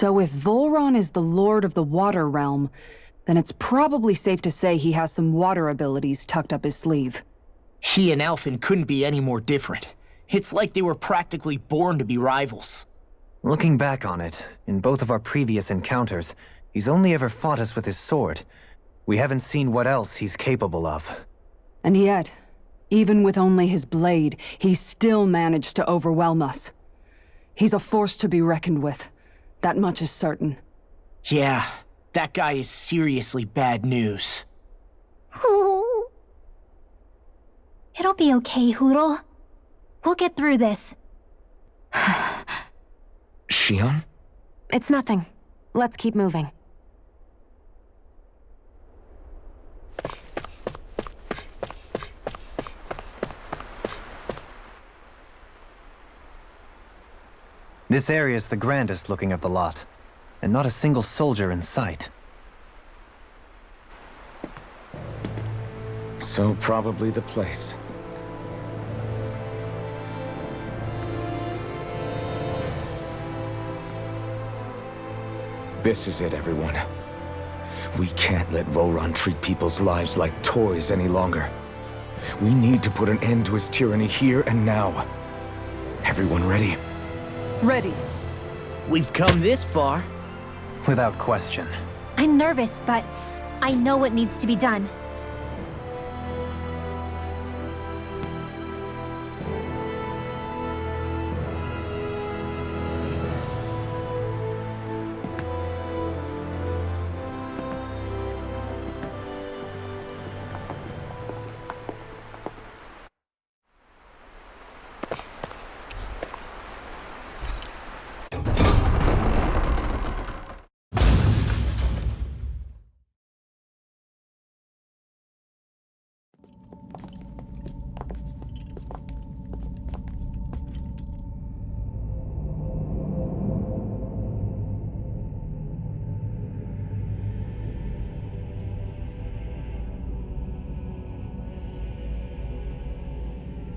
So if Volron is the lord of the water realm, then it's probably safe to say he has some water abilities tucked up his sleeve. He and Alphen couldn't be any more different. It's like they were practically born to be rivals. Looking back on it, in both of our previous encounters, he's only ever fought us with his sword. We haven't seen what else he's capable of. And yet, even with only his blade, he still managed to overwhelm us. He's a force to be reckoned with. That much is certain. Yeah, that guy is seriously bad news. It'll be okay, Hootle. We'll get through this. Shion? It's nothing. Let's keep moving. This area's the grandest looking of the lot, and not a single soldier in sight. So probably the place. This is it, everyone. We can't let Volron treat people's lives like toys any longer. We need to put an end to his tyranny here and now. Everyone ready? Ready. We've come this far. Without question. I'm nervous, but I know what needs to be done.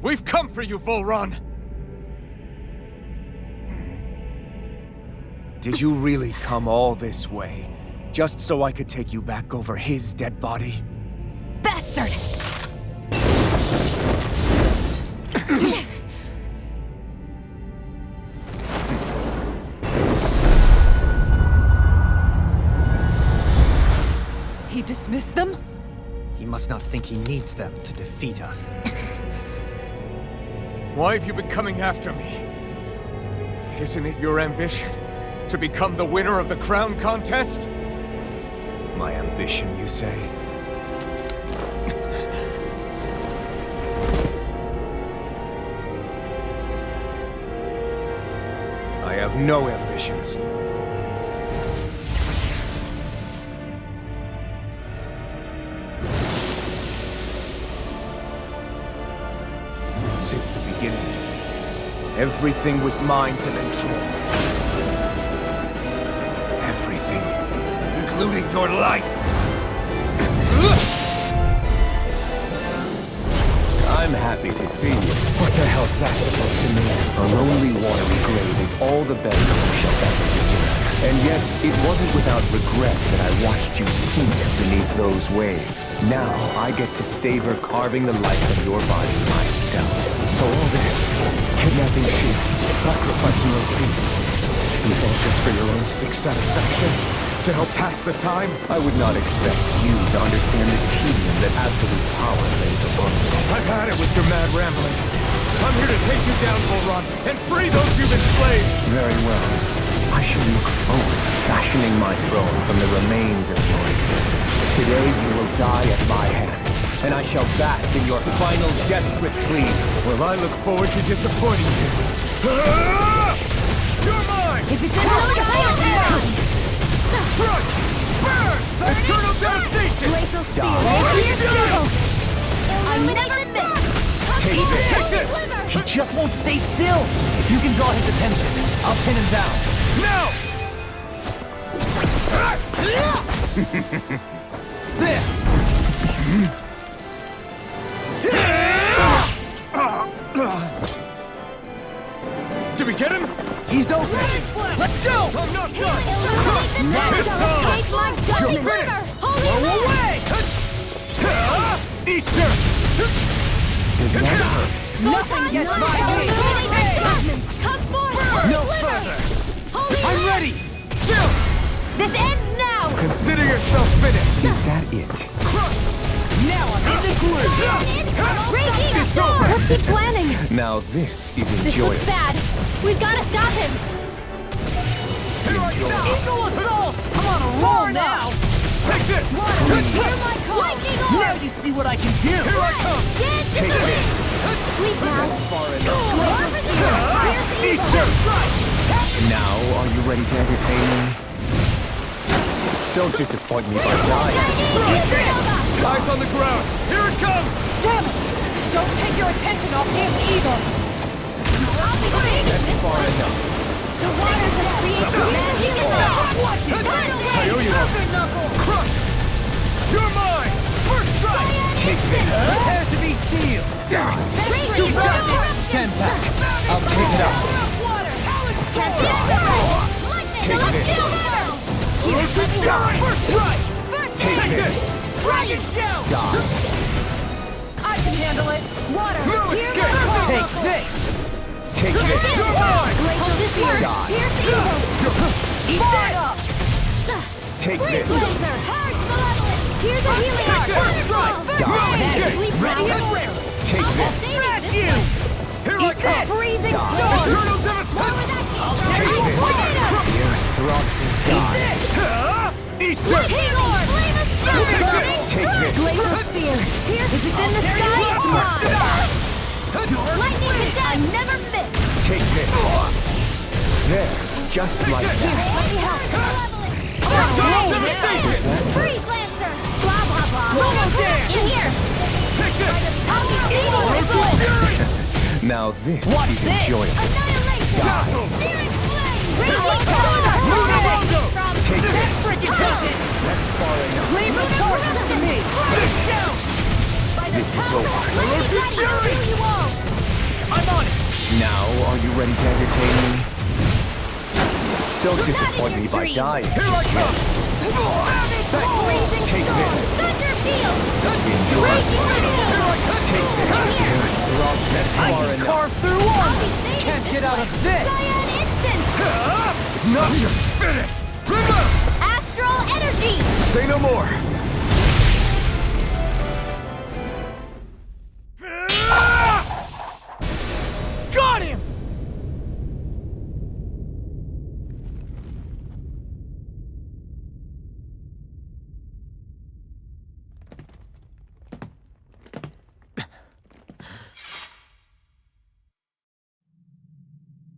We've come for you, Volron! Did you really come all this way, just so I could take you back over his dead body? Bastard! He dismissed them? He must not think he needs them to defeat us. Why have you been coming after me? Isn't it your ambition to become the winner of the crown contest? My ambition, you say? I have no ambitions. Since the beginning, everything was mine to control. Everything, including your life. I'm happy to see you. What the hell's that supposed to mean? A lonely, watery grave is all the better you shall ever deserve. And yet, it wasn't without regret that I watched you sink beneath those waves. Now, I get to savor carving the life of your body myself. So all this, kidnapping sheep, sacrificing your king, was all just for your own sick satisfaction? To help pass the time? I would not expect you to understand the tedium that absolute power lays upon you. I've had it with your mad rambling. I'm here to take you down, Volron, and free those you've enslaved! Very well. I shall look forward to fashioning my throne from the remains of your existence. Today you will die at my hand, and I shall bask in your final desperate pleas. Well, I look forward to disappointing you. You're mine! If it's in Strike! Burn! Eternal devastation! Glacial Spear! I never miss! Take this! Take this! He just won't stay still! If you can draw his attention, I'll pin him down. Now! Did we get him? He's open! Let's go! I'm not done! Nothing gets by me! Come forward! No further! Holy I'm Light! ready! Chill! This ends now! Consider yourself finished! Is that it? Now I'm in the groove! Breaking! It's over! Let's keep planning! Now this is This enjoyable. looks bad! We've gotta stop him! Eagle assault! I'm on a roll now! Take this! Hear my call! Lightning orb! Now you see what I can do! Here I come! Get Take this! Sleep now! Far enough. Here's Eat the dirt! Now, are you ready to entertain me? Don't disappoint me by dying. Eyes on the ground! Here it comes! Damn it! Don't take your attention off him either! That's far enough. The waters have created mad healing! I owe you one. Crush! You're mine! First strike! Take this! Prepare to be sealed! You got it! Stand back! I'll take it up. Take this! First strike! Take this! Dragon shell! Die! I can handle it! Water! No escape! Take this! Take this! You're mine! Hold this here! Die! Here's the evil! Eat this! Take Freeze this! laser! Hard malevolent! Here's a healing art! Die! Sleep Ready now! and rip! Take this! Smash you! Here I come! Freezing Die! storm! Eternal devastation! Take this! Here, Throx, die! Eat dirt! King orb! Flame of stone! Take this! Laser spear! Here's it's in the sky! It's mine! Lightning attack! I never miss! Take this! There, just like that. Let me help! Eternal devastation! Freeze lancer! Blah blah blah! Almost there! In here! Take this! I'll be evil! Now this Watch is this. enjoyable. Annihilation! Die! Searing flame! Raging Lunarondo! Take this! Freaking does it! That's far enough. Leave the torches to me! This is over. you all! I'm on it! Now, are you ready to entertain me? Don't disappoint me by dying. Here I come! Take this! Thunder field! Enjoy. Take this! Here, Throx, that's I far can enough. carve through one! Can't get out of this! Cyan instant! Not finished! Remember! Astral energy! Say no more! Got him!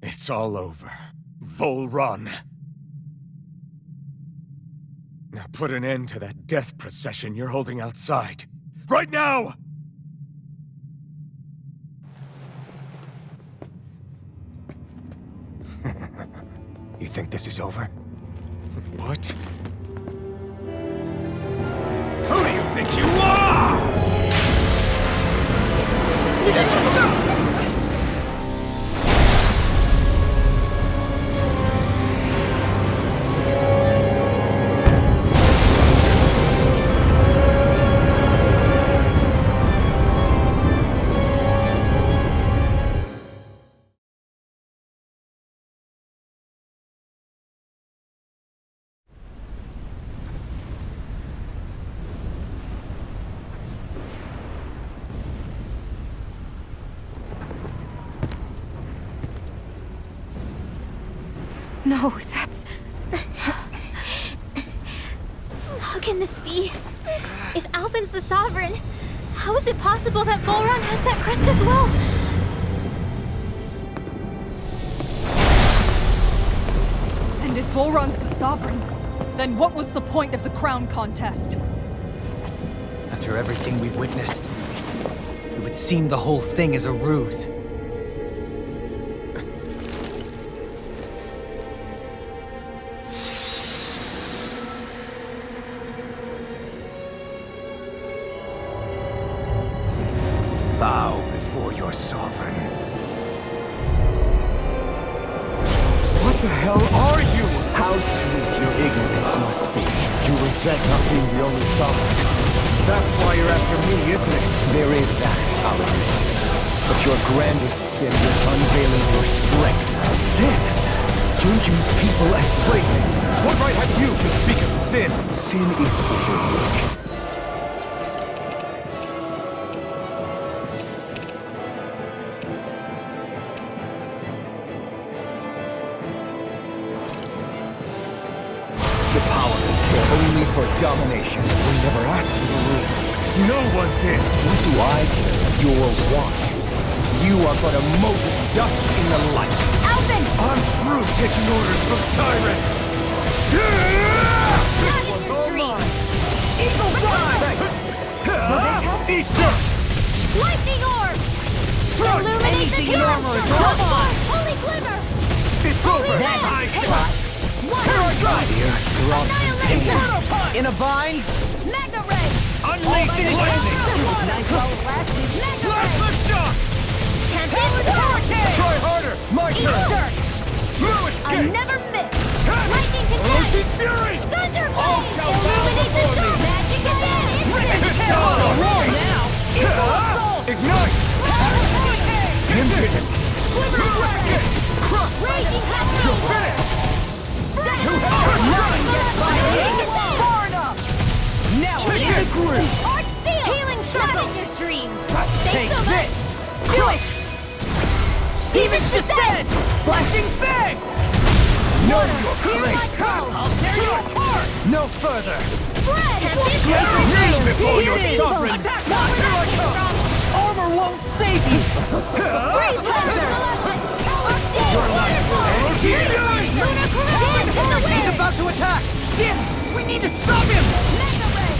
It's all over. Vol Run. Now put an end to that death procession you're holding outside. Right now! You think this is over? What? Who do you think you are? No, that's... How can this be? If Alvin's the Sovereign, how is it possible that Volron has that crest as well? And if Volron's the Sovereign, then what was the point of the crown contest? After everything we've witnessed, it would seem the whole thing is a ruse. Bow before your sovereign. What the hell are you? How sweet your ignorance must be. You resent not being the only sovereign. That's why you're after me, isn't it? There is that, Alan. But your grandest sin was unveiling your strength. Sin? You use people as playthings. What right have you to speak of sin? Sin is overwork. The power is there only for domination. We never asked you to rule. No one did. What do I care of your want? You are but a mote of dust in the light. Alvin! I'm through taking orders from tyrants. This one's all mine. Eagle Fly! Easter! Lightning Orb! Illuminate the armor! Come on! Holy Glimmer! It's over. That I hit. shot. Here I go. Annihilation! In a bind? Mega Ray! Unleashing lightning. Nice while it lasted. Mega Plasma Ray! shock. Tempest! Try harder. My turn. Easter! Blue I escape. never miss! Lightning Cadet! Ocean Fury. Thunderblade! shall bow Illuminate the before me. dark! Magic Cadet! Instant! On a roll now! Ignite. Impotent. Racket. Crush. Raging You're Castle! finished. Nothing gets by me! Far enough. Now Take here! it. Grip. Art Seal! Healing Circle! Not in your dreams! Take this. Do it! Demon's Descent! Flashing Fang. Know your Hear my place. call! I'll tear you apart. No further. Spread! Kneel before your sovereign. Attack! Here I come. Armor won't save you. Freeze Laser! Your life will end here. Lunar Corruption! He's about to attack. Dim. We need to stop him. Mega Ray!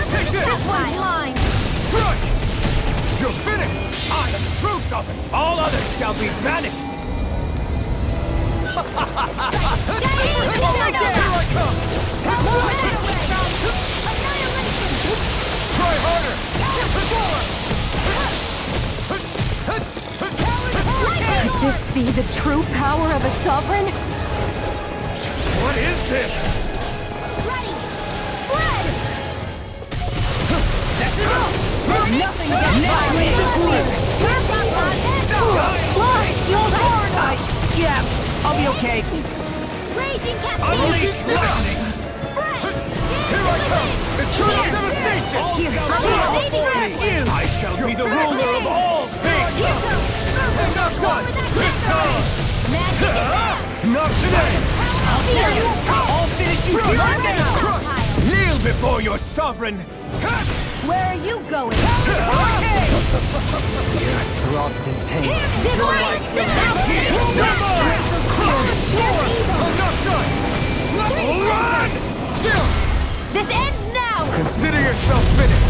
Take this. That one's mine! Strike. You're finished. I am the true sovereign. All others shall be banished. Here I come. Annihilation! Try harder. Lightning Could this be the true power of a sovereign? What is this? Ready! Spread! Nothing gets by me! Yeah, I'll be okay. Raging Unleash Cascade! lightning. Spread! Here I come. Eternal devastation. I shall be the ruler of all things. Not done. This time. Not today. I'll finish you right now! Kneel before your sovereign. Where are you going? Throbs in pain. I'm not done. Run! This ends now! Consider yourself finished.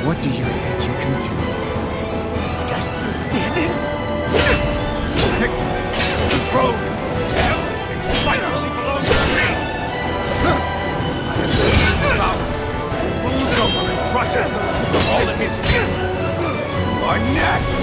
What do you think you can do? This guy's still standing? Victory! The throne! Everything finally belongs to me! I have seen the powers. Rules over and crushes those who fall at his feet. You are next!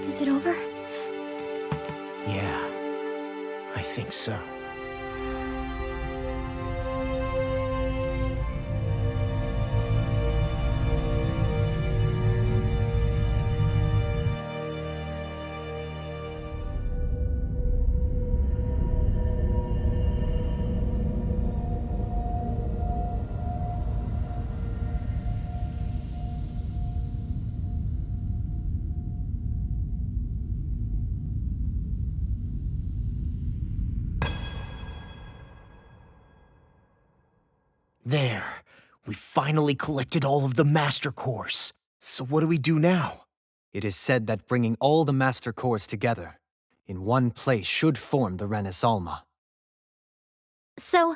Is it over? Yeah, I think so. There. We finally collected all of the Master Cores. So what do we do now? It is said that bringing all the Master Cores together in one place should form the Renis Alma. So,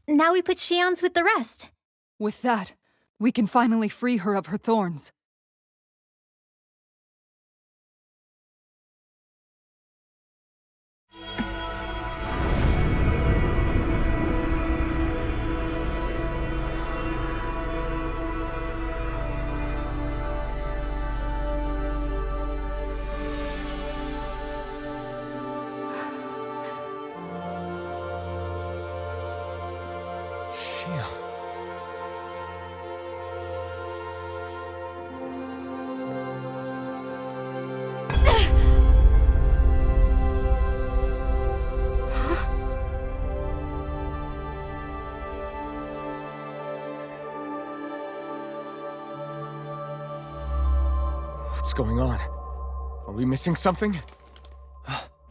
now we put Shion's with the rest. With that, we can finally free her of her thorns. Shion. What's going on? Are we missing something?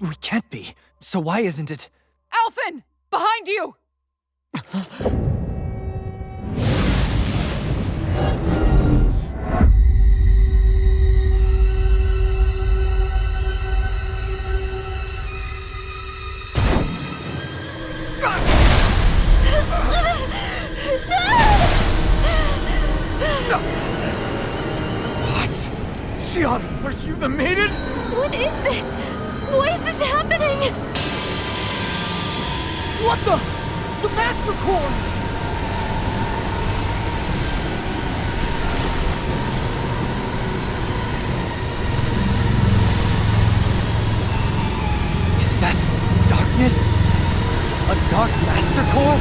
We can't be. So why isn't it? Alphen! Behind you! Shion, are you the maiden? What is this? Why is this happening? What the? The Master Cores! Is that darkness? A dark Master Core?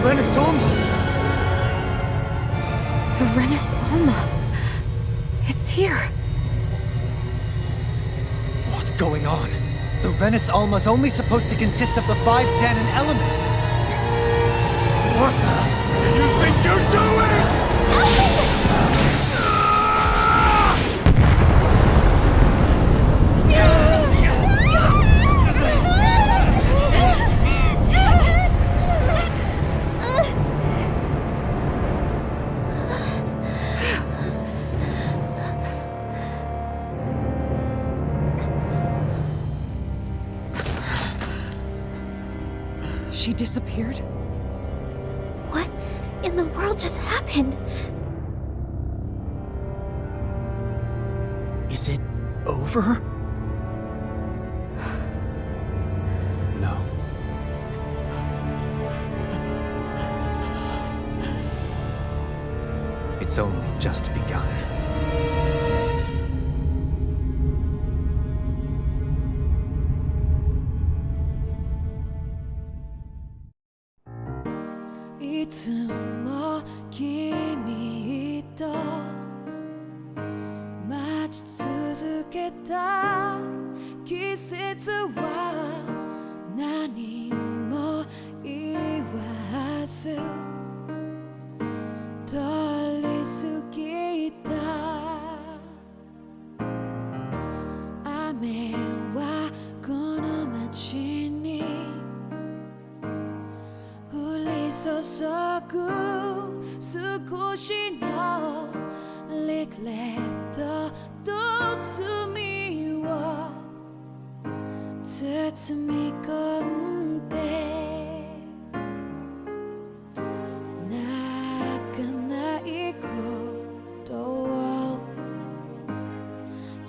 Renis Alma! The Renis Alma. It's here. What's going on? The Renis Alma's only supposed to consist of the 5 Danon elements. What do you think you're doing? She disappeared? What in the world just happened? Is it over? No. It's only just begun.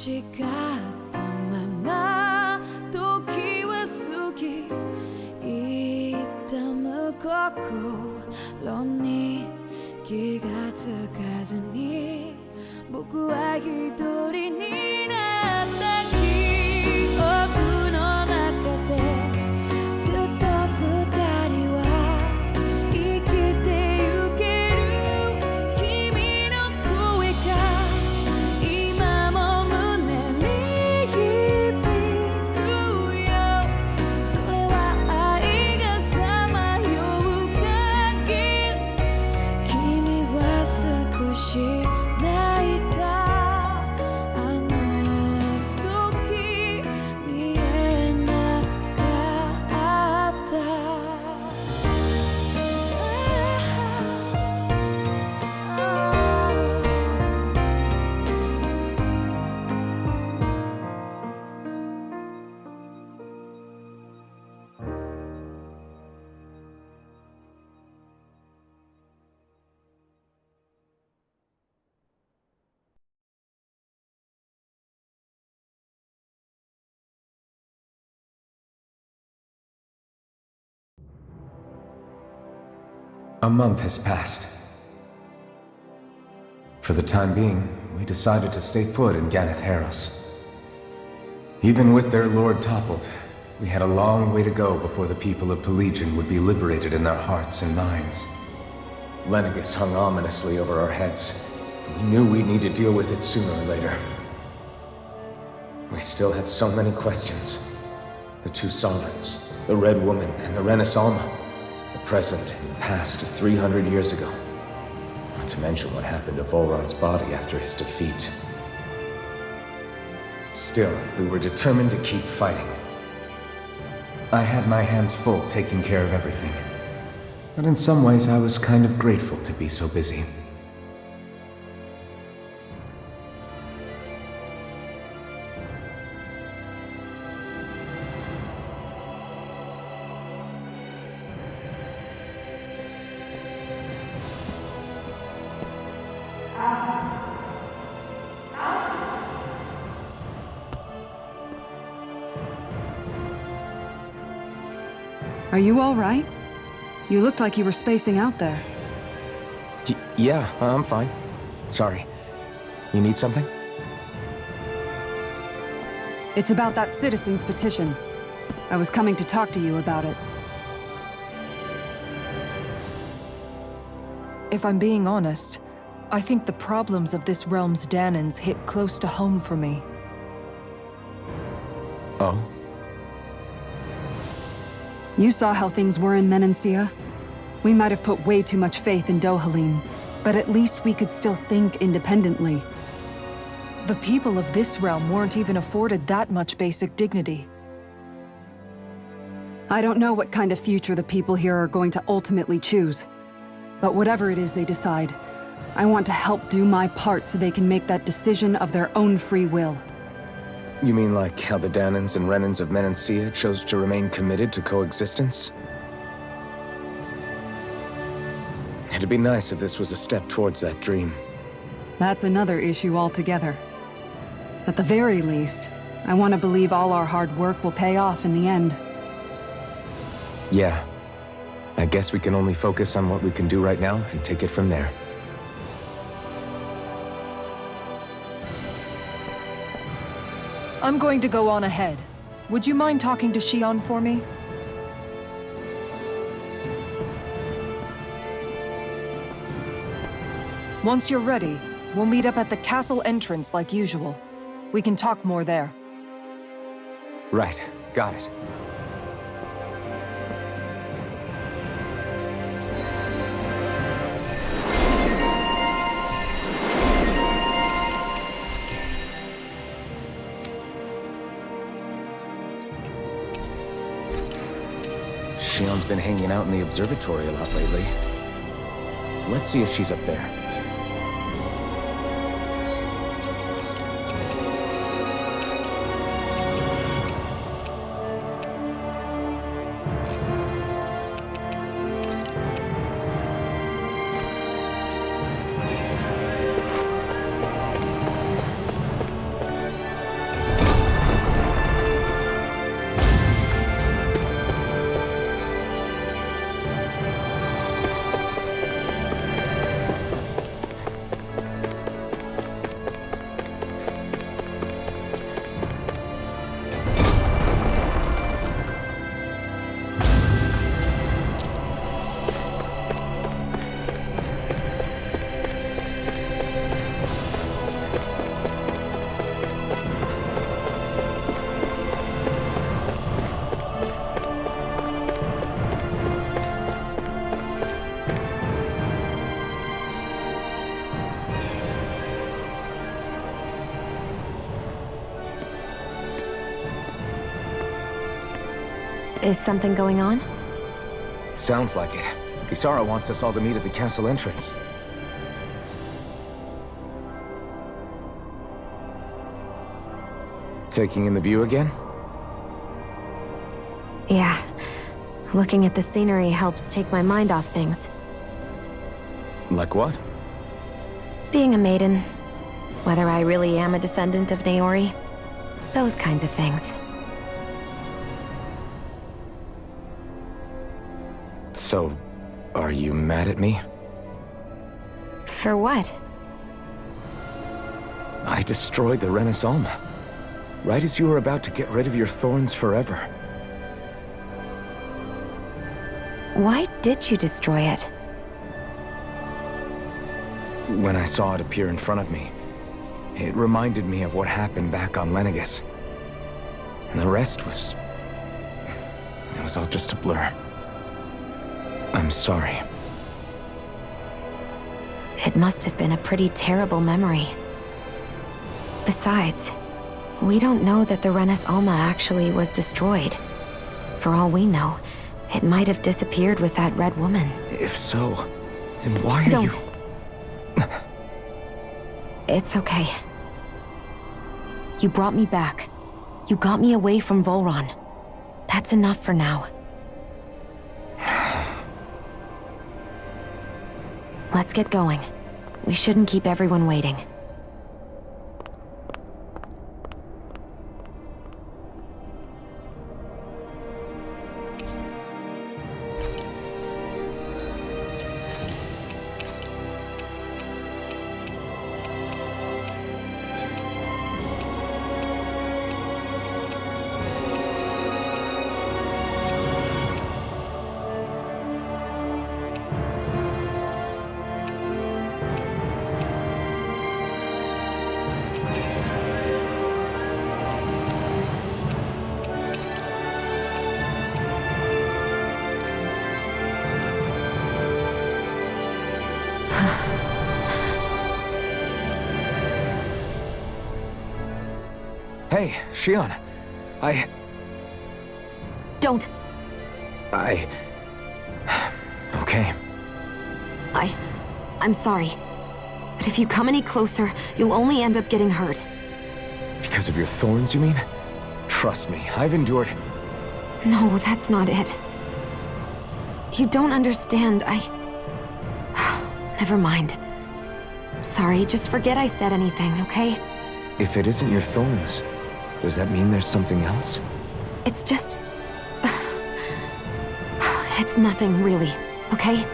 誓ったまま時は過ぎ一旦無心に気がつかずに僕は一人になった記憶の中でずっと二人は生きてゆける君の声が今も胸に響くよそれは愛がさまよう限り君は少し泣いたあの時見えなかったA month has passed. For the time being, we decided to stay put in Ganeth Harros. Even with their lord toppled, we had a long way to go before the people of Pelegion would be liberated in their hearts and minds. Lenegus hung ominously over our heads. We knew we'd need to deal with it sooner or later. We still had so many questions. The two sovereigns, the Red Woman and the Renaissance, the present and the past 300 years ago. Not to mention what happened to Volron's body after his defeat. Still, we were determined to keep fighting. I had my hands full taking care of everything. But in some ways, I was kind of grateful to be so busy. Are you all right? You looked like you were spacing out there. Yeah, I'm fine. Sorry. You need something? It's about that citizen's petition. I was coming to talk to you about it. If I'm being honest, I think the problems of this realm's Danans hit close to home for me. Oh? You saw how things were in Menancia. We might have put way too much faith in Dohalim, but at least we could still think independently. The people of this realm weren't even afforded that much basic dignity. I don't know what kind of future the people here are going to ultimately choose. But whatever it is they decide, I want to help do my part so they can make that decision of their own free will. You mean like how the Danans and Renans of Menancia chose to remain committed to coexistence? It'd be nice if this was a step towards that dream. That's another issue altogether. At the very least, I want to believe all our hard work will pay off in the end. Yeah. I guess we can only focus on what we can do right now and take it from there. I'm going to go on ahead. Would you mind talking to Shion for me? Once you're ready, we'll meet up at the castle entrance like usual. We can talk more there. Right. Got it. Shion's been hanging out in the observatory a lot lately. Let's see if she's up there. Is something going on? Sounds like it. Kisara wants us all to meet at the castle entrance. Taking in the view again? Yeah. Looking at the scenery helps take my mind off things. Like what? Being a maiden. Whether I really am a descendant of Naori. Those kinds of things. So, are you mad at me? For what? I destroyed the Renis Alma. Right as you were about to get rid of your thorns forever. Why did you destroy it? When I saw it appear in front of me, it reminded me of what happened back on Lenegis. And the rest was... it was all just a blur. I'm sorry. It must have been a pretty terrible memory. Besides, we don't know that the Renis Alma actually was destroyed. For all we know, it might have disappeared with that red woman. If so, then why are Don't. you... It's okay. You brought me back. You got me away from Volron. That's enough for now. Let's get going. We shouldn't keep everyone waiting. Hey, Shion. Don't. Okay. I'm sorry. But if you come any closer, you'll only end up getting hurt. Because of your thorns, you mean? Trust me, I've endured... No, that's not it. You don't understand, Never mind. Sorry, just forget I said anything, okay? If it isn't your thorns, does that mean there's something else? It's just... It's nothing, really, okay?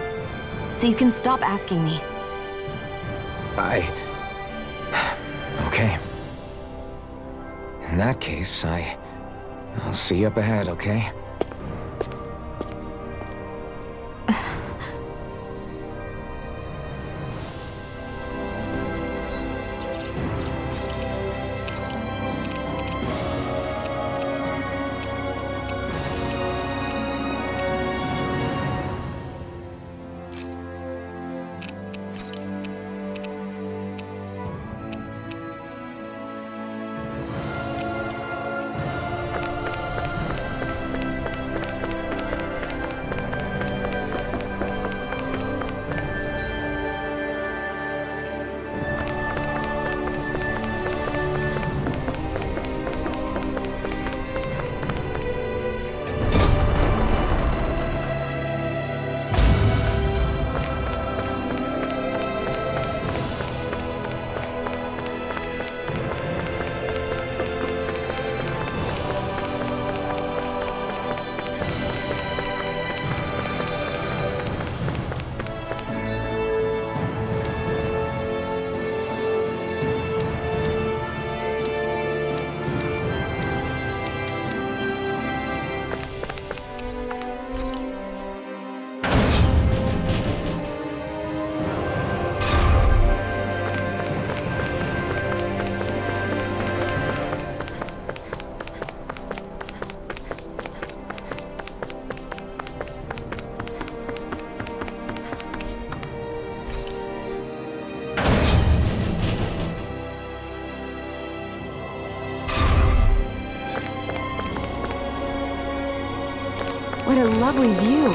So you can stop asking me. Okay. In that case, I'll see you up ahead, okay? a lovely view.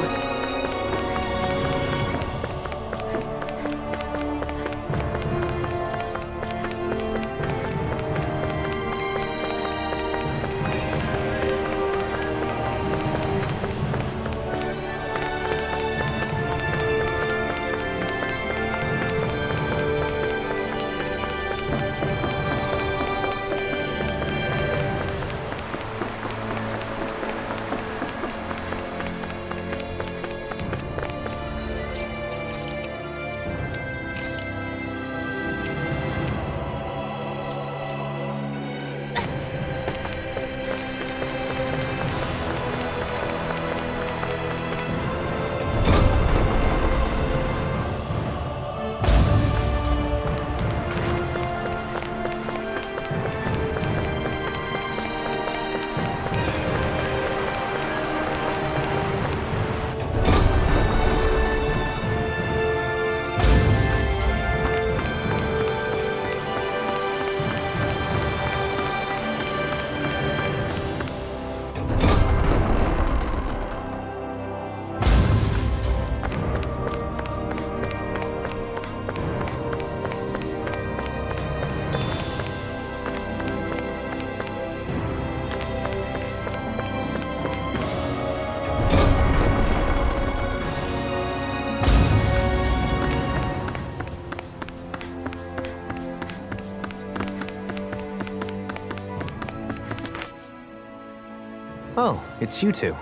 Oh, it's you two.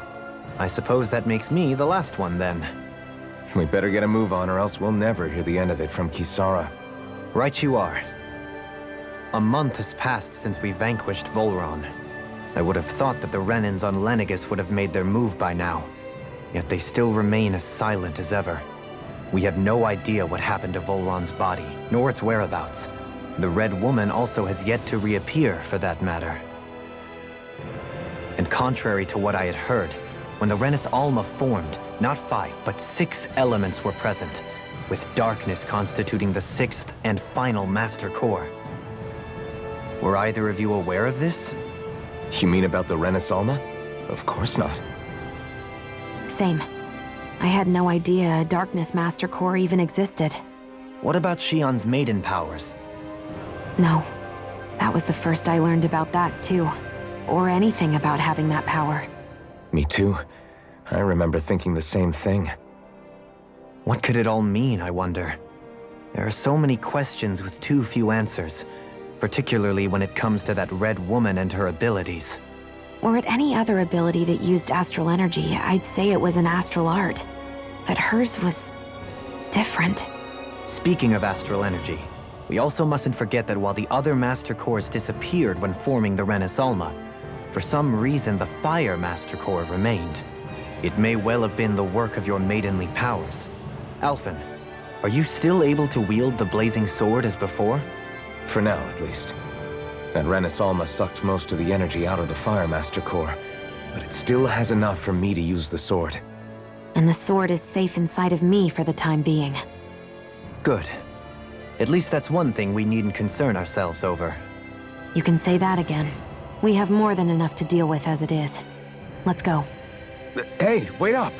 I suppose that makes me the last one, then. We better get a move on, or else we'll never hear the end of it from Kisara. Right you are. A month has passed since we vanquished Volron. I would have thought that the Renans on Lenegis would have made their move by now. Yet they still remain as silent as ever. We have no idea what happened to Volron's body, nor its whereabouts. The Red Woman also has yet to reappear, for that matter. And contrary to what I had heard, when the Renis Alma formed, not 5, but 6 elements were present, with darkness constituting the 6th and final Master Core. Were either of you aware of this? You mean about the Renis Alma? Of course not. Same. I had no idea a Darkness Master Core even existed. What about Shion's maiden powers? No. That was the first I learned about that, too. Or anything about having that power. Me too. I remember thinking the same thing. What could it all mean, I wonder? There are so many questions with too few answers, particularly when it comes to that Red Woman and her abilities. Were it any other ability that used astral energy, I'd say it was an astral art. But hers was different. Speaking of astral energy, we also mustn't forget that while the other Master Cores disappeared when forming the Renis Alma, for some reason the Fire Master Core remained. It may well have been the work of your maidenly powers. Alphen, are you still able to wield the blazing sword as before? For now, at least. That Renis Alma sucked most of the energy out of the Fire Master Core, but it still has enough for me to use the sword. And the sword is safe inside of me for the time being. Good. At least that's one thing we needn't concern ourselves over. You can say that again. We have more than enough to deal with as it is. Let's go. Hey, wait up!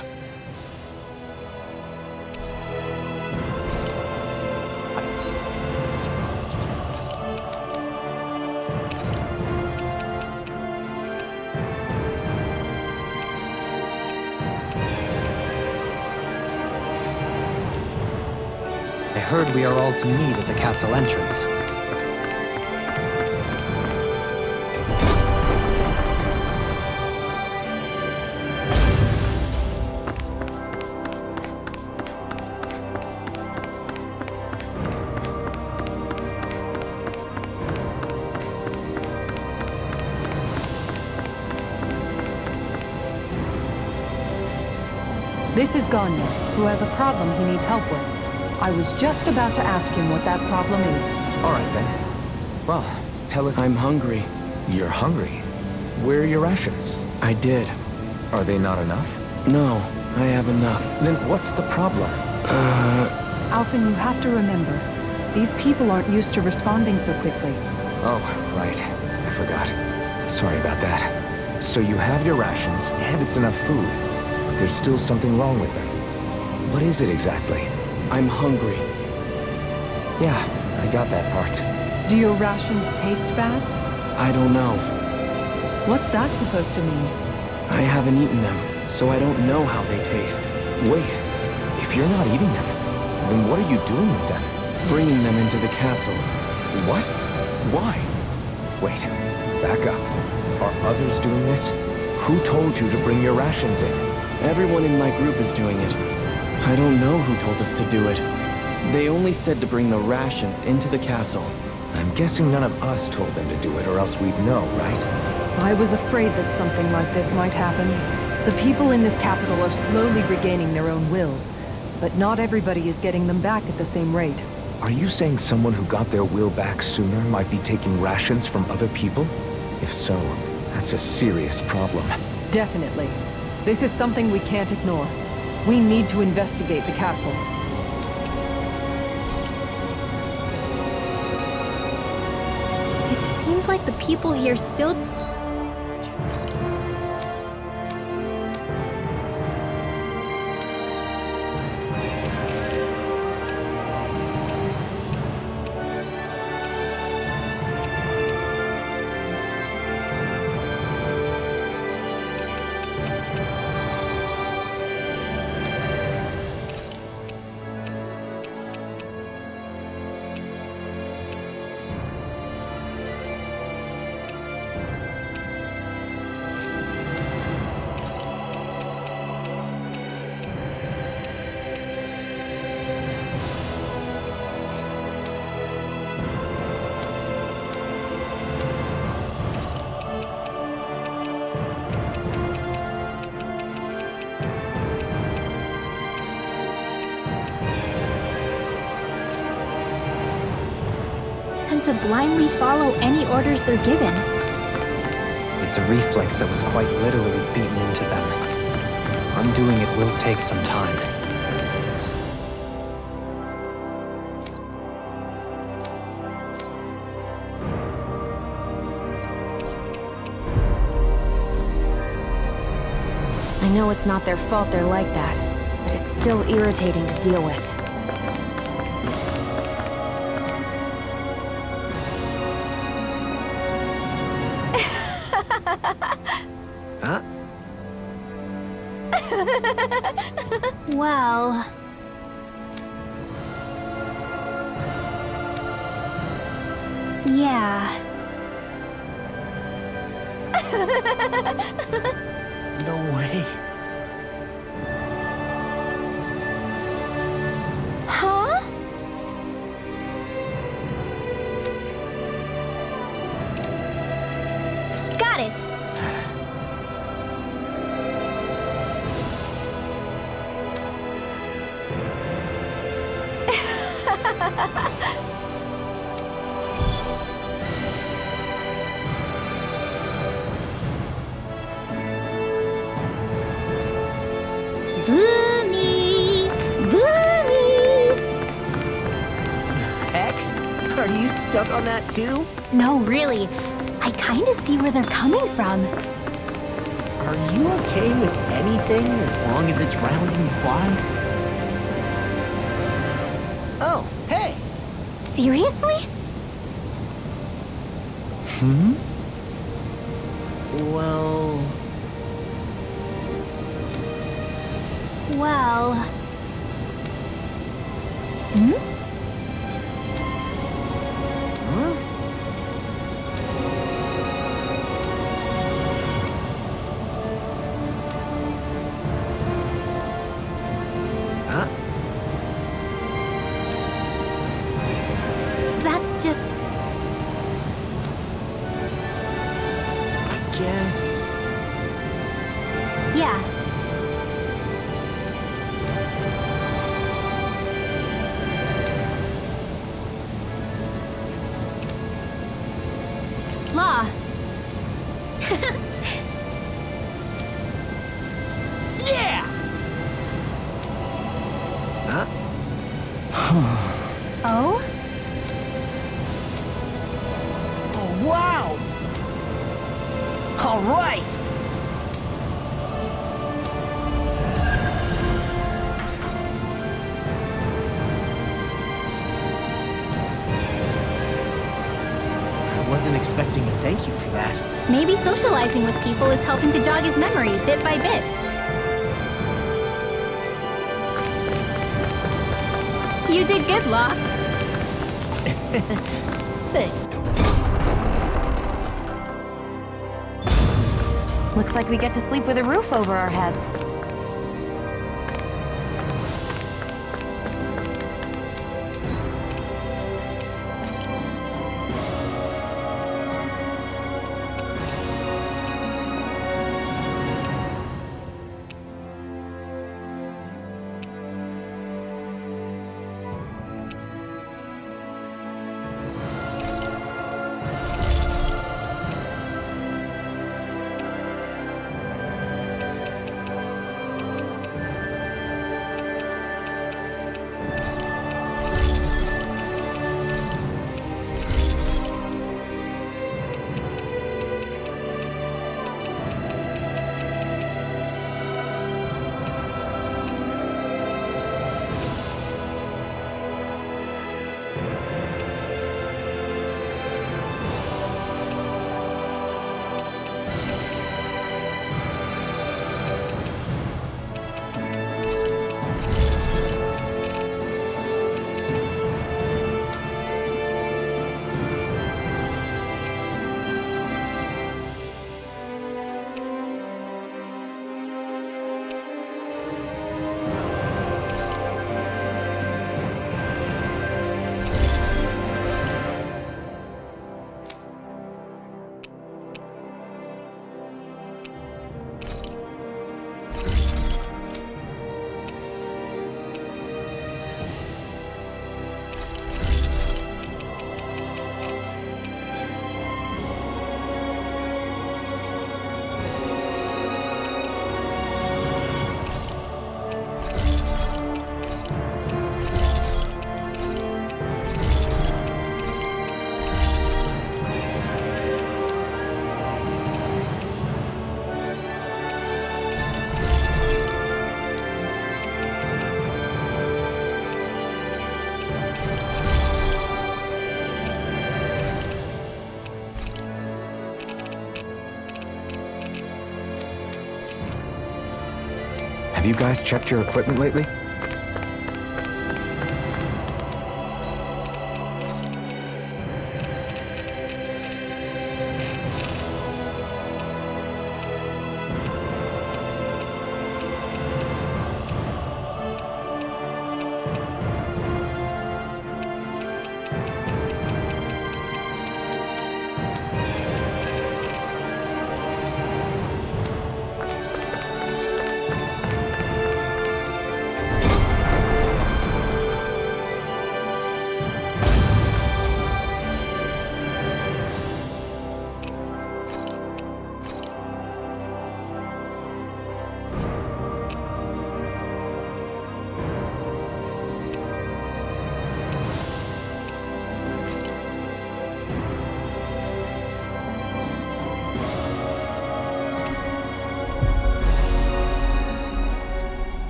I heard we are all to meet at the castle entrance. This is Ganya, who has a problem he needs help with. I was just about to ask him what that problem is. All right, then. Well, tell it. I'm hungry. You're hungry? Where are your rations? I did. Are they not enough? No, I have enough. Then what's the problem? Alphen, you have to remember, these people aren't used to responding so quickly. Oh, right. I forgot. Sorry about that. So you have your rations, and it's enough food. But like there's still something wrong with them. What is it exactly? I'm hungry. Yeah, I got that part. Do your rations taste bad? I don't know. What's that supposed to mean? I haven't eaten them, so I don't know how they taste. Wait, if you're not eating them, then what are you doing with them? Bringing them into the castle. What? Why? Wait, back up. Are others doing this? Who told you to bring your rations in? Everyone in my group is doing it. I don't know who told us to do it. They only said to bring the rations into the castle. I'm guessing none of us told them to do it, or else we'd know, right? I was afraid that something like this might happen. The people in this capital are slowly regaining their own wills, but not everybody is getting them back at the same rate. Are you saying someone who got their will back sooner might be taking rations from other people? If so, that's a serious problem. Definitely. This is something we can't ignore. We need to investigate the castle. It seems like the people here still... tend to blindly follow any orders they're given. It's a reflex that was quite literally beaten into them. Undoing it will take some time. I know it's not their fault they're like that, but it's still irritating to deal with. Huh? Well... yeah. No way. Huh? Got it. Boomy! Boomy! Heck? Are you stuck on that too? No, really. I kinda see where they're coming from. Are you okay with anything as long as it's round and flies? Oh, hey! Seriously? Hmm? Well... Well... Hmm? Huh? Huh? That's just... I guess... yeah. Law. Yeah! Huh? Oh? Oh, wow! All right! Wasn't expecting a thank you for that. Maybe socializing with people is helping to jog his memory bit by bit. You did good, Law. Thanks. Looks like we get to sleep with a roof over our heads. Have you guys checked your equipment lately?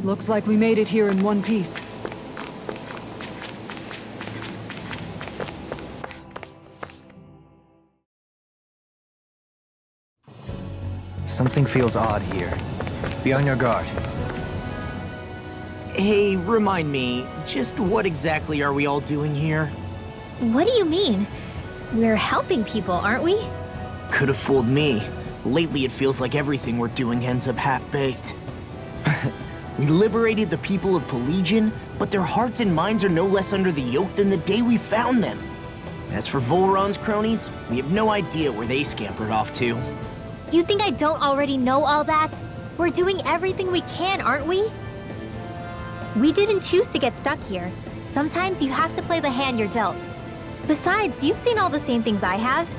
Looks like we made it here in one piece. Something feels odd here. Be on your guard. Hey, remind me, just what exactly are we all doing here? What do you mean? We're helping people, aren't we? Could have fooled me. Lately it feels like everything we're doing ends up half-baked. We liberated the people of Pelegion, but their hearts and minds are no less under the yoke than the day we found them. As for Volron's cronies, we have no idea where they scampered off to. You think I don't already know all that? We're doing everything we can, aren't we? We didn't choose to get stuck here. Sometimes you have to play the hand you're dealt. Besides, you've seen all the same things I have.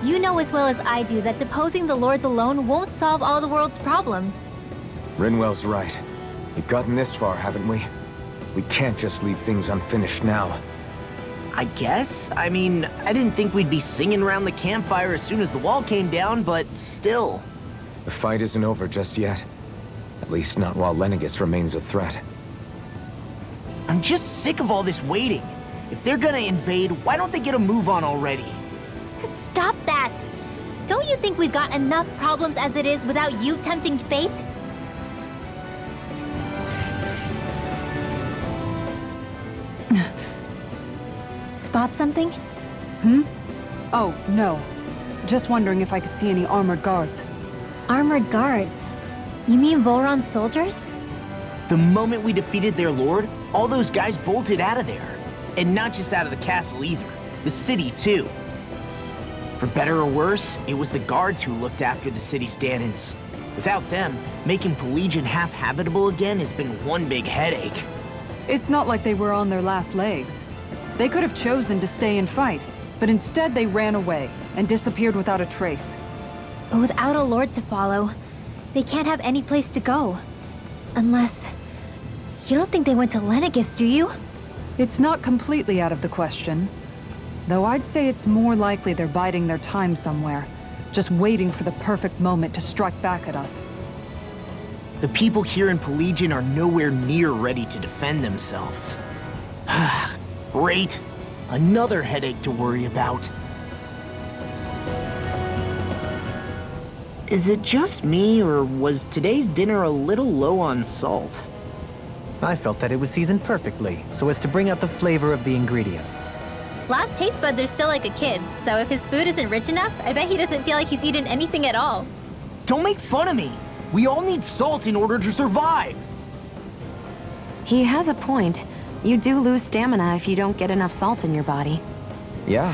You know as well as I do that deposing the lords alone won't solve all the world's problems. Rinwell's right. We've gotten this far, haven't we? We can't just leave things unfinished now. I guess? I mean, I didn't think we'd be singing around the campfire as soon as the wall came down, but still. The fight isn't over just yet. At least not while Lenegis remains a threat. I'm just sick of all this waiting. If they're gonna invade, why don't they get a move on already? Stop that! Don't you think we've got enough problems as it is without you tempting fate? Spot something? Oh, no. Just wondering if I could see any armored guards. Armored guards? You mean Volron's soldiers? The moment we defeated their lord, all those guys bolted out of there. And not just out of the castle either. The city, too. For better or worse, it was the guards who looked after the city's stand-ins. Without them, making Pelegion half-habitable again has been one big headache. It's not like they were on their last legs. They could have chosen to stay and fight, but instead they ran away and disappeared without a trace. But without a lord to follow, they can't have any place to go. Unless... You don't think they went to Lenegis, do you? It's not completely out of the question. Though I'd say it's more likely they're biding their time somewhere, just waiting for the perfect moment to strike back at us. The people here in Pelegion are nowhere near ready to defend themselves. Great. Another headache to worry about. Is it just me, or was today's dinner a little low on salt? I felt that it was seasoned perfectly, so as to bring out the flavor of the ingredients. Last taste buds are still like a kid's, so if his food isn't rich enough, I bet he doesn't feel like he's eaten anything at all. Don't make fun of me! We all need salt in order to survive! He has a point. You do lose stamina if you don't get enough salt in your body. Yeah,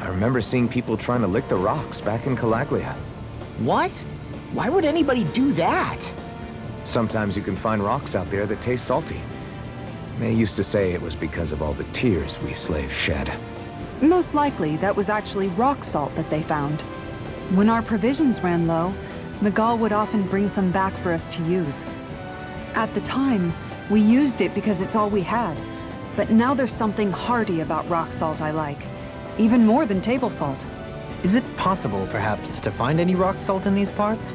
I remember seeing people trying to lick the rocks back in Calaglia. What? Why would anybody do that? Sometimes you can find rocks out there that taste salty. They used to say it was because of all the tears we slaves shed. Most likely, that was actually rock salt that they found. When our provisions ran low, Miguel would often bring some back for us to use. At the time, we used it because it's all we had. But now there's something hearty about rock salt I like. Even more than table salt. Is it possible, perhaps, to find any rock salt in these parts?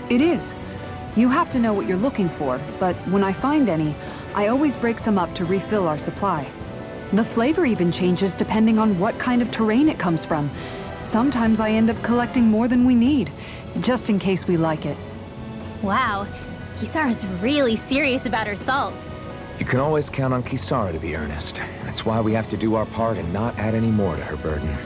It is. You have to know what you're looking for, but when I find any, I always break some up to refill our supply. The flavor even changes depending on what kind of terrain it comes from. Sometimes I end up collecting more than we need, just in case we like it. Wow, Kisara's really serious about her salt. You can always count on Kisara to be earnest. That's why we have to do our part and not add any more to her burden.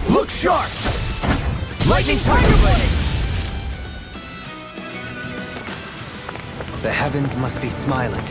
Look sharp! Lightning Tiger Blade! The heavens must be smiling.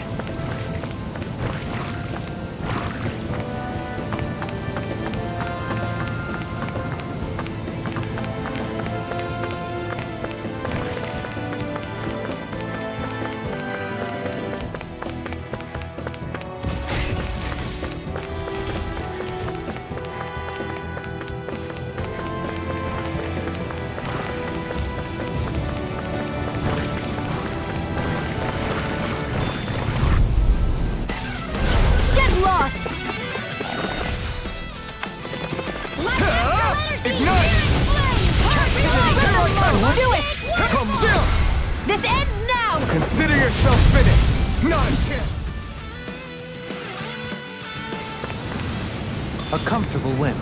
This ends now! Consider yourself finished! Not a chance! A comfortable win.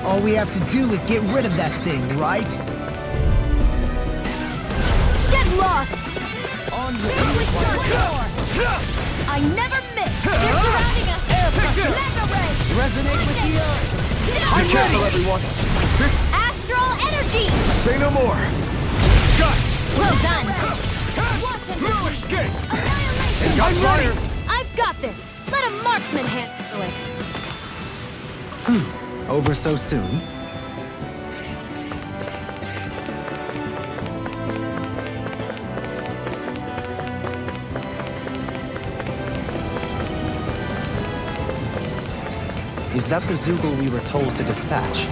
All we have to do is get rid of that thing, right? Get lost! On I never miss! They're surrounding us! Mega Ray! Resonate with the earth! Be careful, everyone! Astral Energy! Say no more! Got it! Well done! No escape! Annihilation! Got fire! I've got this! Let a marksman handle it! Over so soon? Is that the Zoogle we were told to dispatch?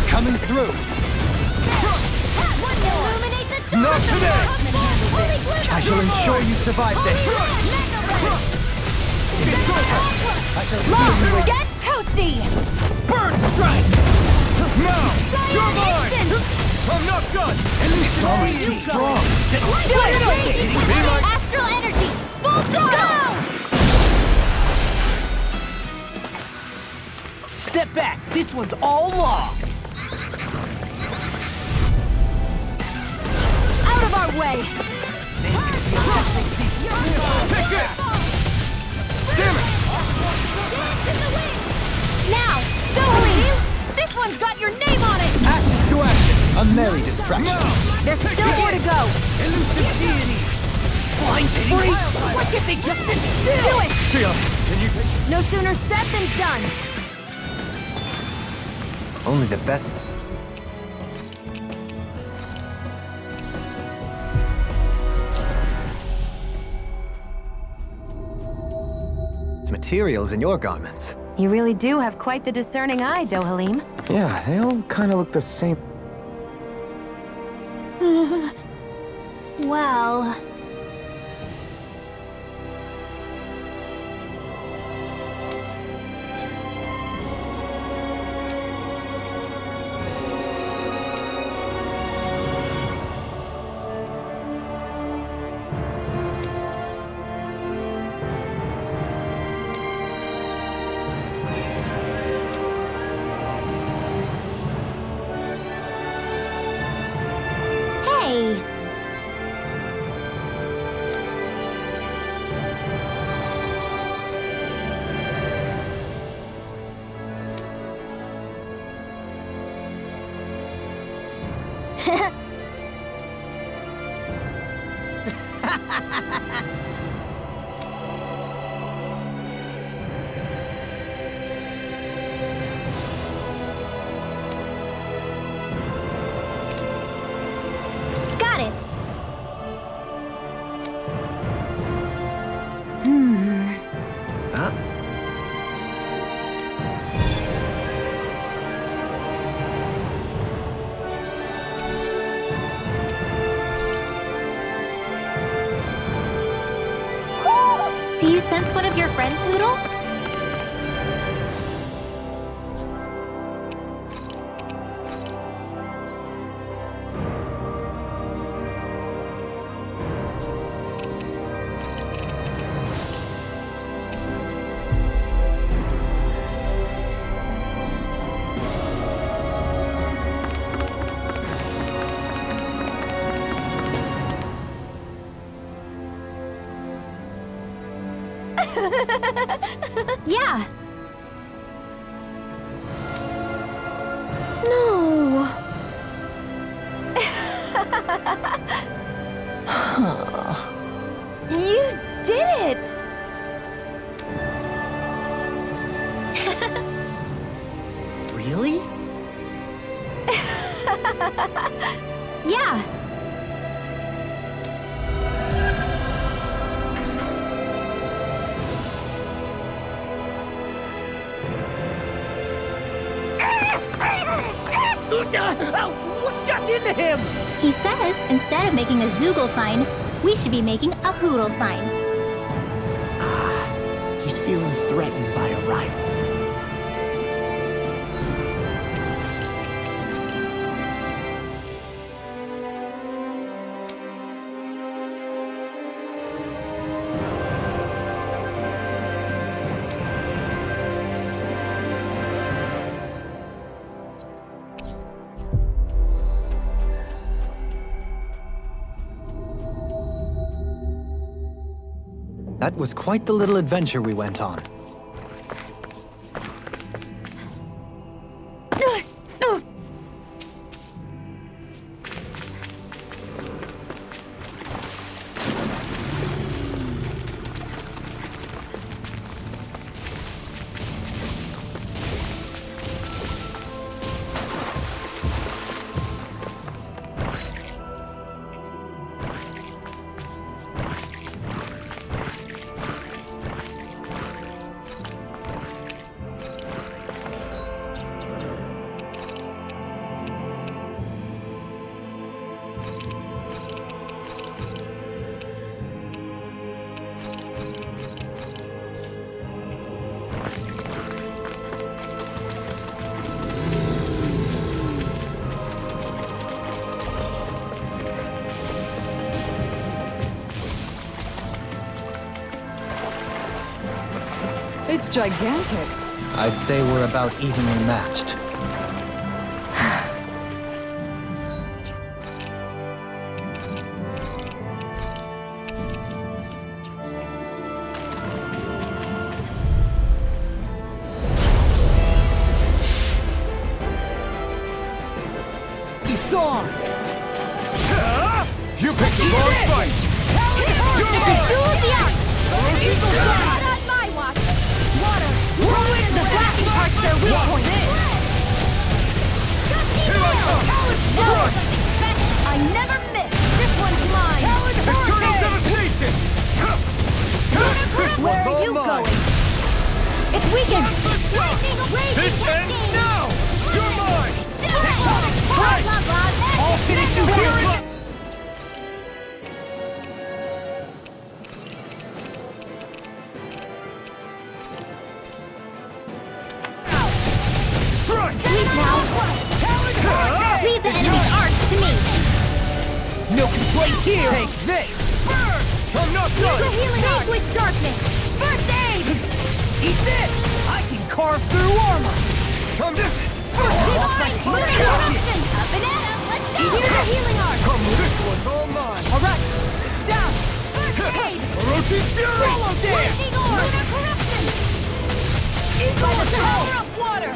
Coming through! Not today! I shall ensure you survive this! Get toasty! Bird strike! Now! You're mine! I'm not done! It's almost too strong! Astral Energy! Full throttle! Step back! This one's all law! Out of our way! Take that! Damn it! Now, Sohalim! This one's got your name on it! Action to action! A merry distraction. There's still more to go! Elusive deity! Blind freak! Why can't they just sit still? Do it! Sia, can you take... No sooner said than done! Only the bet. Materials in your garments. You really do have quite the discerning eye, Dohalim. Yeah, they all kind of look the same. Well... Hey! Got it! Huh? Do you sense one of your friends, Hoodle? Yeah. No. You did it. What's gotten into him? He says instead of making a Zoogle sign, we should be making a Hoodle sign. He's feeling threatened by a rival. That was quite the little adventure we went on. It's gigantic. I'd say we're about evenly matched. It's on! You picked the wrong fight! Not on my watch! Water! Ruin the flashing parts their weak point! Here I come! Crush! I never miss! This one's mine! Eternal devastation! This Where one's are all you mine! going? It's weakened! This ends now! You're mine! I'll finish you here! Leave now! Leave the enemy's arcs to me! No complaints here! Take this! I'm not Use done! the healing Vanquish darkness! First aid! Eat this! I can carve through armor! I'm this! Divine! Corruption! A banana! Let's go! Here's the healing arc! Come, this one's all mine! Alright! Down! First aid! Orochi's Fury! Follow there! Raging orb! Lunar corruption! Eagle By the power power of water!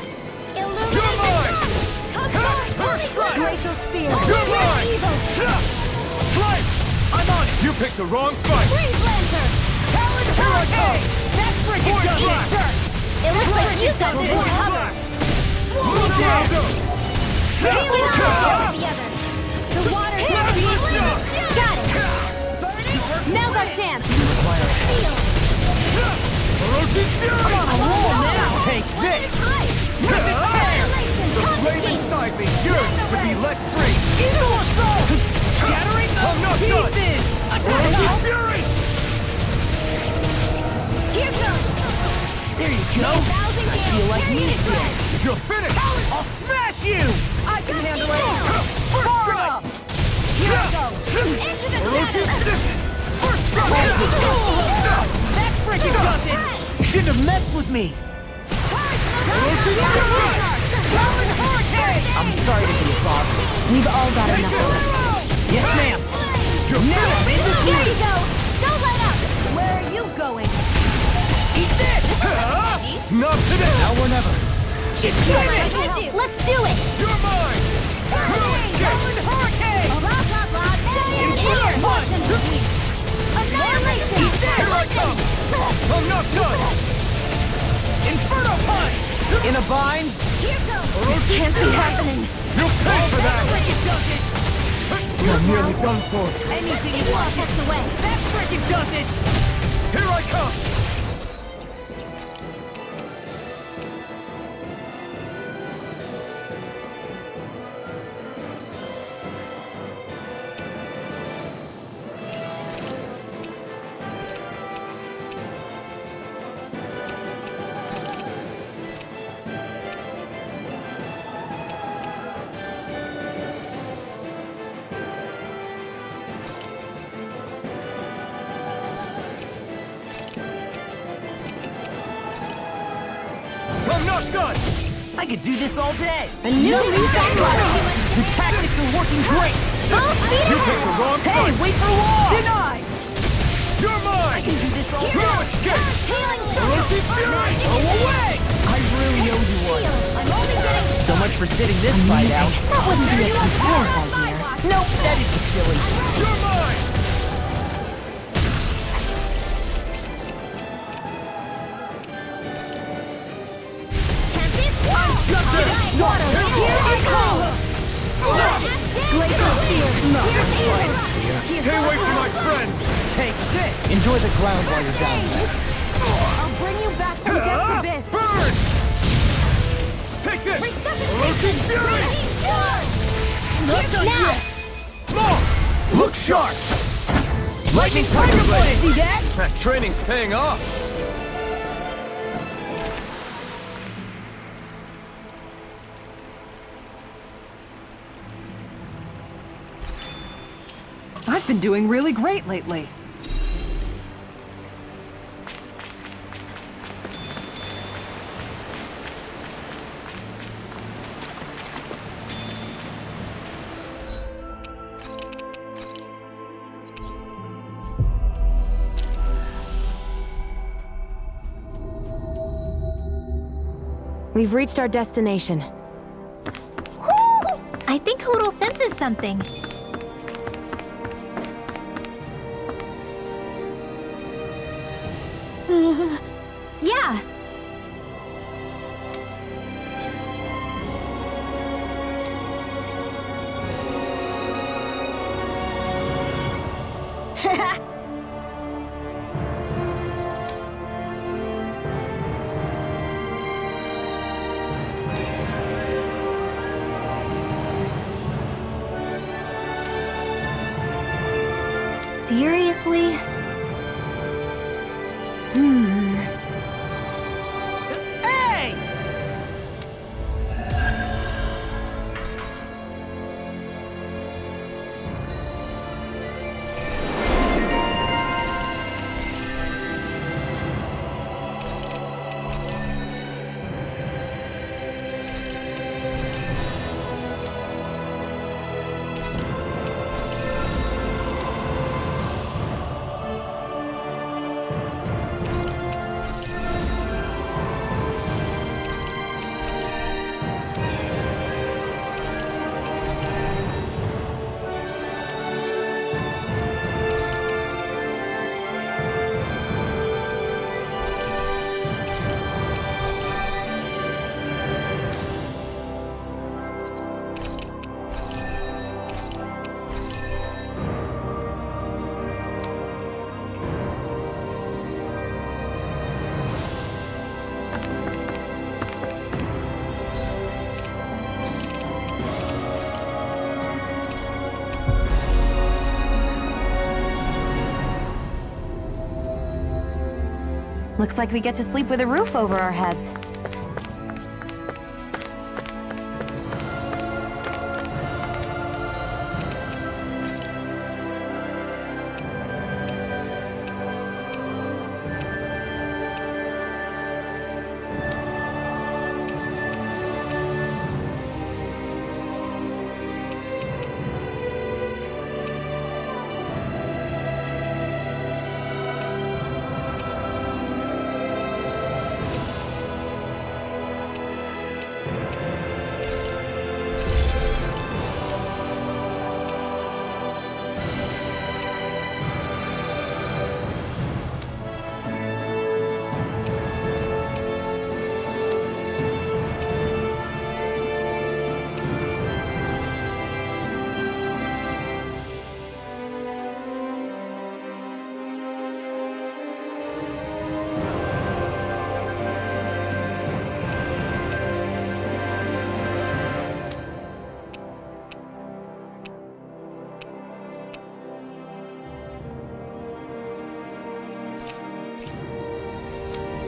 Illuminate You're the mine! sun! Come forth! Holy Strike! Glacial spear. You're mine! Evil! Slice! I'm on it! You picked the wrong fight! Freeze Lancer! Talon Hurricane! That's freaking Force does blast! it! It looks like you've got this one covered! Lunar Rondo! Healing arc! The other! The water's not Listen! Got it! Now's our chance! Feel! Orochi's Fury! Take this! Annihilation! The flame Confiscate! inside me yearns to be let free! Eagle Assault! Shattering I'm not done! pieces! Orochi's Fury! Here goes! There you go! I feel like needed this! You're finished! I'll smash you! I can handle it. First Far strike! up. Here I go! Into the Orochi's shadows! Distance! First strike! That freaking does it! You shouldn't have messed with me! I'm sorry to be a bother. We've all got enough of it. Yes, ma'am! Now I'm in the Here groove! you go! Don't let up! Where are you going? Eat this! Not today! Now or never. Get finished! Let's do it! You're mine! Talon Hurricane! Blah, blah, blah. Stay in Inferno here! Punch! Annihilation! Eat this! Here I come! I'm not done! Inferno Punch! In a bind? Here goes! Can't be happening! You'll pay for that! Frickin' does it! You're nearly done for. Anything you All want! gets away! That frickin' does it! Here I come! I'm not done! I could do this all day. A new leaf on life. The tactics are working great. Full speed You picked the ahead. wrong Hey, fight! wait for Wall! Denied! You're I mine! can do this all No day. escape! Healing Rosie Fury! Go away! I really owe you one. I'm only getting So much for sitting this fight out. That wouldn't be a too terrible idea. Nope, that is silly. You're mine! Tempest Wall. Water. Here I come. Glacial Field. Stay away from my friends! Take this. Enjoy the ground while you're down there. I'll bring you back from Death's Abyss! Burn! Take this! Rosie Fury! Now. Look sharp. Lightning Tiger Blade. See that? That training's paying off! I've been doing really great lately. We've reached our destination. I think Hoodle senses something. Yeah. Seriously? Hey! Looks like we get to sleep with a roof over our heads.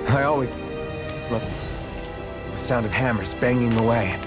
I always love the sound of hammers banging away.